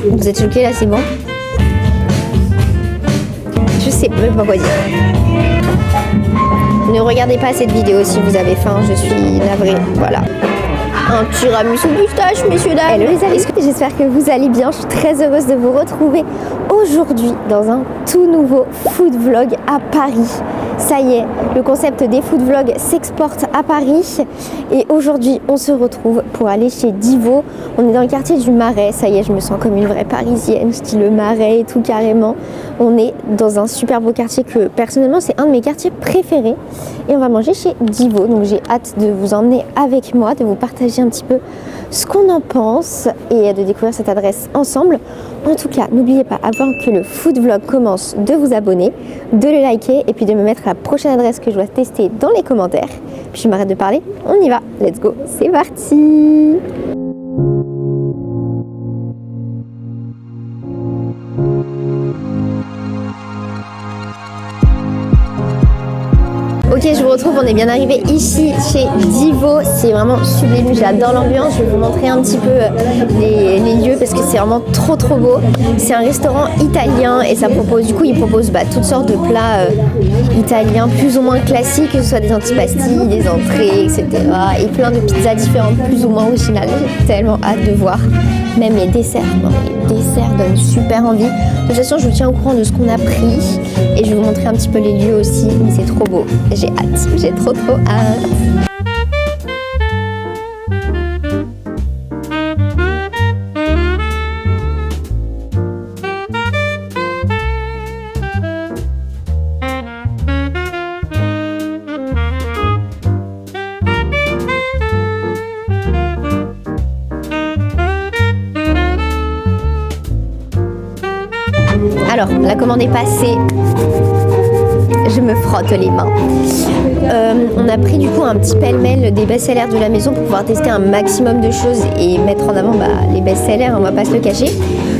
Vous êtes choqués là, c'est bon? Je sais même pas quoi dire. Ne regardez pas cette vidéo si vous avez faim, je suis navrée. Voilà. Un tiramisu pistache, messieurs dames. Hello les amis, j'espère que vous allez bien. Je suis très heureuse de vous retrouver aujourd'hui dans un tout nouveau food vlog à Paris. Ça y est, le concept des food vlogs s'exporte à Paris et aujourd'hui on se retrouve pour aller chez Divo. On est dans le quartier du Marais, ça y est, je me sens comme une vraie parisienne, style le Marais et tout carrément. On est dans un super beau quartier que personnellement c'est un de mes quartiers préférés et on va manger chez Divo. Donc j'ai hâte de vous emmener avec moi, de vous partager un petit peu ce qu'on en pense et de découvrir cette adresse ensemble. En tout cas, n'oubliez pas, avant que le food vlog commence, de vous abonner, de le liker et puis de me mettre la prochaine adresse que je dois tester dans les commentaires. Puis je m'arrête de parler, on y va, let's go, c'est parti! Ok, je vous retrouve, on est bien arrivé ici chez Divo, c'est vraiment sublime, j'adore l'ambiance, je vais vous montrer un petit peu les lieux parce que c'est vraiment trop beau. C'est un restaurant italien et ça propose, du coup il propose toutes sortes de plats italiens plus ou moins classiques, que ce soit des antipastilles, des entrées, etc. Et plein de pizzas différentes plus ou moins originales, j'ai tellement hâte de voir. Même les desserts, les desserts donnent super envie. De toute façon, je vous tiens au courant de ce qu'on a pris et je vais vous montrer un petit peu les lieux aussi, mais c'est trop beau. J'ai hâte, j'ai trop hâte. Alors, la commande est passée, je me frotte les mains. On a pris du coup un petit pêle-mêle des best-sellers de la maison pour pouvoir tester un maximum de choses et mettre en avant les best-sellers, on va pas se le cacher.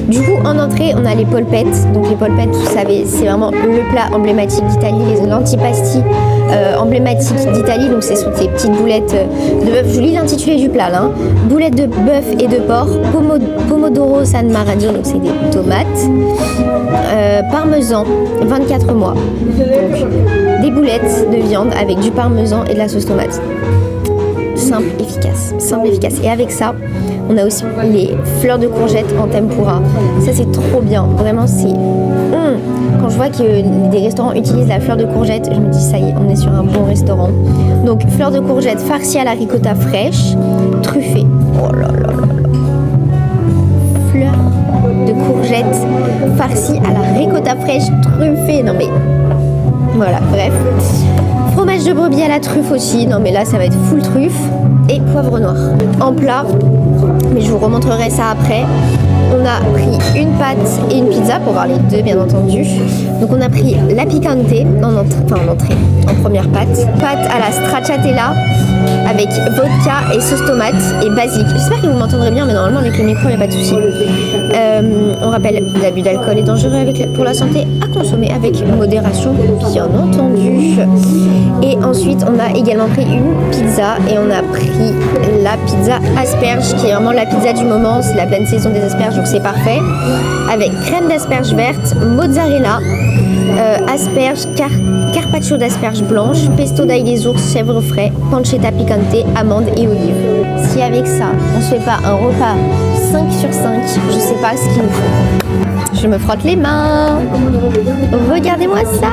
Du coup, en entrée, on a les polpettes. Donc les polpettes, vous savez, c'est vraiment le plat emblématique d'Italie, les antipasti emblématiques d'Italie. Donc c'est sous ces petites boulettes de bœuf. Je vous lis l'intitulé du plat là. Hein. Boulettes de bœuf et de porc, pomodoro San Marino, donc c'est des tomates, parmesan, 24 mois. Donc des boulettes de viande avec du parmesan et de la sauce tomate. Simple, efficace. Et avec ça, on a aussi les fleurs de courgettes en tempura. Ça, c'est trop bien. Vraiment, c'est... Quand je vois que des restaurants utilisent la fleur de courgette, je me dis, ça y est, on est sur un bon restaurant. Donc, fleurs de courgette farcies à la ricotta fraîche, truffées. Oh là là là là. Fleurs de courgette farcies à la ricotta fraîche, truffées. Non mais... Voilà, bref. Fromage de brebis à la truffe aussi. Non mais là, ça va être full truffe. Et poivre noir. En plat, mais je vous remontrerai ça après. On a pris une pâte et une pizza pour voir les deux bien entendu. Donc on a pris la picante en première pâte. Pâte à la stracciatella avec vodka et sauce tomate et basique. J'espère que vous m'entendrez bien, mais normalement avec le micro il n'y a pas de souci. On rappelle, l'abus d'alcool est dangereux pour la santé, à consommer avec modération bien entendu. Et ensuite on a également pris une pizza et on a pris la pizza asperge qui est vraiment la pizza du moment, c'est la pleine saison des asperges donc c'est parfait, avec crème d'asperges verte, mozzarella, asperges, carpaccio d'asperges blanches, pesto d'ail des ours, chèvre frais, pancetta picante, amandes et olives. Si avec ça on se fait pas un repas 5 sur 5, je sais pas ce qu'il nous faut. Je me frotte les mains. Regardez-moi ça.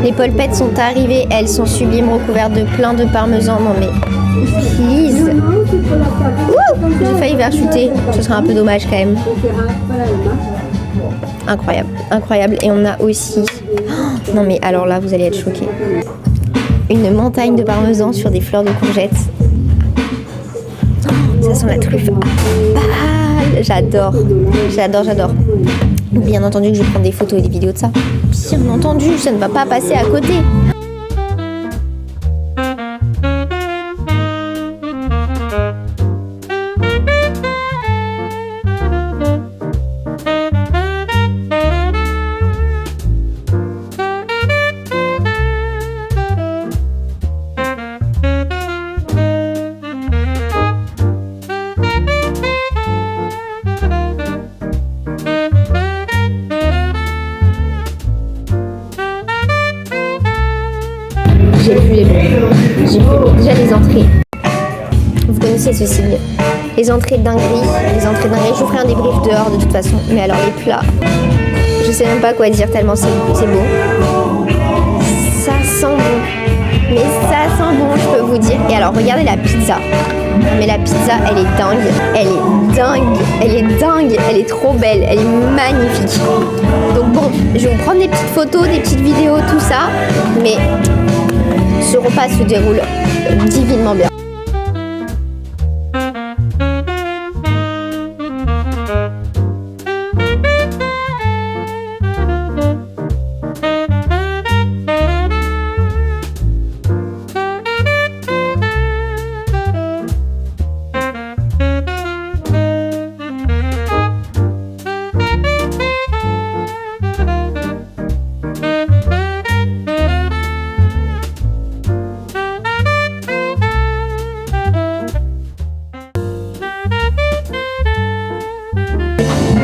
Les polpettes sont arrivées, elles sont sublimes, recouvertes de plein de parmesan. Non mais, please. J'ai failli verchuter, ce serait un peu dommage quand même. Incroyable. Et on a aussi... Oh, non mais alors là, vous allez être choqués. Une montagne de parmesan sur des fleurs de courgettes. Ça sent la truffe. J'adore. Bien entendu que je vais prendre des photos et des vidéos de ça. Bien entendu, ça ne va pas passer à côté. c'est ce signe. Les entrées dingueries, je vous ferai un débrief dehors de toute façon. Mais alors les plats, je sais même pas quoi dire tellement c'est beau. Ça sent bon, mais ça sent bon, je peux vous dire. Et alors regardez la pizza. Mais la pizza, elle est dingue, elle est dingue, elle est dingue, elle est trop belle, elle est magnifique. Donc bon, je vais vous prendre des petites photos, des petites vidéos, tout ça, mais ce repas se déroule divinement bien.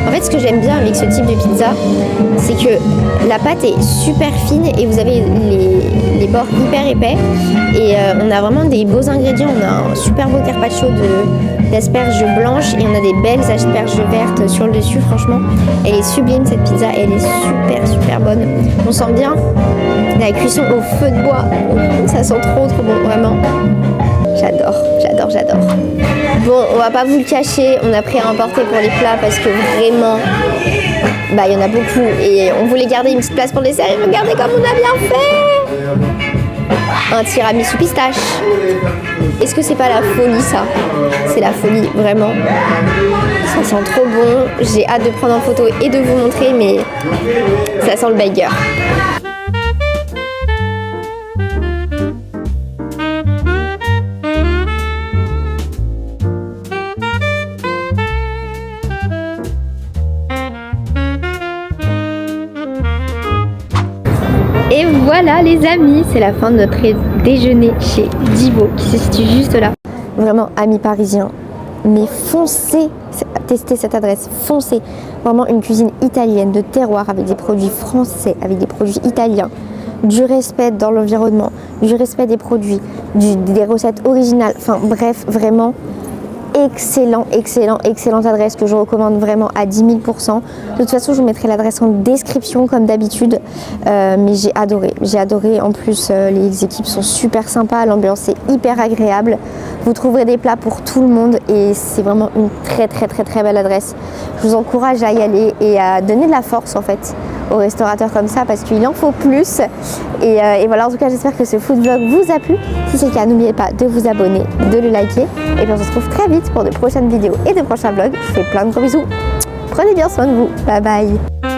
En fait, ce que j'aime bien avec ce type de pizza, c'est que la pâte est super fine et vous avez les bords hyper épais. Et on a vraiment des beaux ingrédients. On a un super beau carpaccio d'asperges blanches et on a des belles asperges vertes sur le dessus. Franchement, elle est sublime cette pizza. Elle est super bonne. On sent bien la cuisson au feu de bois. Ça sent trop bon, vraiment. J'adore. Bon, on va pas vous le cacher, on a pris à emporter pour les plats parce que vraiment, il y en a beaucoup et on voulait garder une petite place pour le dessert et regardez comme on a bien fait. Un tiramisu pistache. Est-ce que c'est pas la folie ça? C'est la folie, vraiment. Ça sent trop bon. J'ai hâte de prendre en photo et de vous montrer, mais ça sent le banger. Et voilà les amis, c'est la fin de notre déjeuner chez Divo qui se situe juste là. Vraiment amis parisiens, mais foncez tester cette adresse, foncez. Vraiment une cuisine italienne de terroir avec des produits français, avec des produits italiens, du respect dans l'environnement, du respect des produits, des recettes originales, enfin bref, vraiment excellente adresse que je recommande vraiment à 10 000 %. De toute façon, je vous mettrai l'adresse en description comme d'habitude, mais j'ai adoré. En plus, les équipes sont super sympas, l'ambiance est hyper agréable. Vous trouverez des plats pour tout le monde et c'est vraiment une très belle adresse. Je vous encourage à y aller et à donner de la force en fait aux restaurateurs comme ça parce qu'il en faut plus. Et voilà, en tout cas, j'espère que ce food vlog vous a plu. Si c'est le cas, n'oubliez pas de vous abonner, de le liker. Et puis on se retrouve très vite pour de prochaines vidéos et de prochains vlogs. Je vous fais plein de gros bisous. Prenez bien soin de vous. Bye bye.